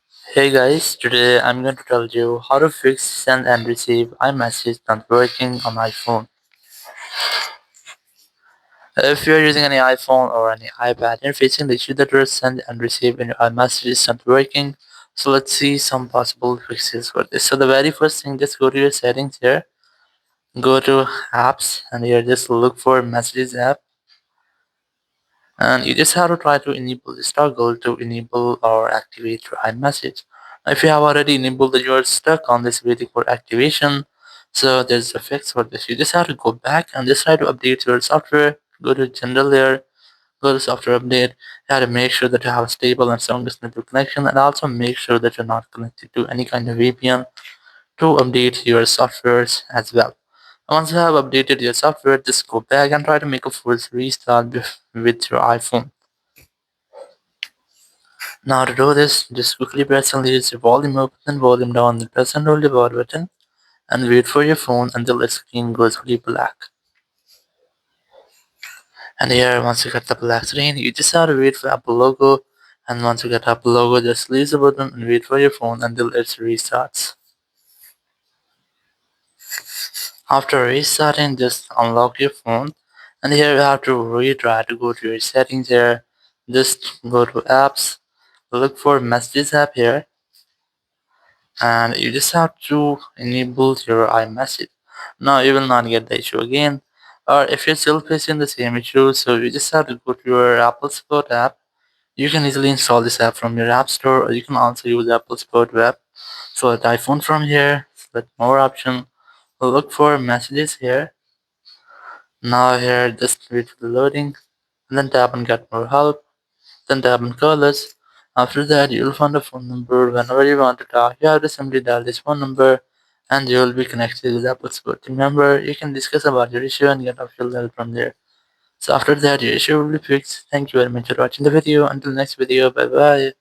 Hey guys, today I'm going to tell you how to fix send and receive iMessage not working on iPhone. If you're using any iPhone or any iPad, you're facing the issue that your send and receive in your iMessage is not working. So let's see some possible fixes for this. So the very first thing, just go to your settings here, go to apps, and here just look for messages app, and you just have to try to enable this toggle to enable or activate your iMessage. If you have already enabled it, you are stuck on this waiting for activation. So there's a fix for this. You just have to go back and just try to update your software. Go to general layer, go to software update. You have to make sure that you have a stable and strongest network connection, and also make sure that you're not connected to any kind of VPN to update your softwares as well. Once you have updated your software, just go back and try to make a full restart with your iPhone. Now to do this, just quickly press and release your volume up, then volume down, then press and hold the power button, and wait for your phone until the screen goes fully black. And here, once you get the black screen, you just have to wait for Apple logo, and once you get Apple logo, just release the button and wait for your phone until it restarts. After restarting, just unlock your phone, and here you have to retry to go to your settings here. Just go to apps, look for messages app here, and you just have to enable your iMessage. Now you will not get the issue again. Or if you're still facing the same issue, so you just have to go to your Apple Support app. You can easily install this app from your app store, or you can also use Apple Support web. Select iPhone from here, select more option, look for messages here. Now here just wait for the loading, and then tap on get more help. Then tap on callers. After that, you'll find a phone number. Whenever you want to talk, you have to simply dial this phone number and you will be connected with Apple support team member. You can discuss about your issue and get official help from there. So after that, your issue will be fixed. Thank you very much for watching the video. Until next video, bye bye.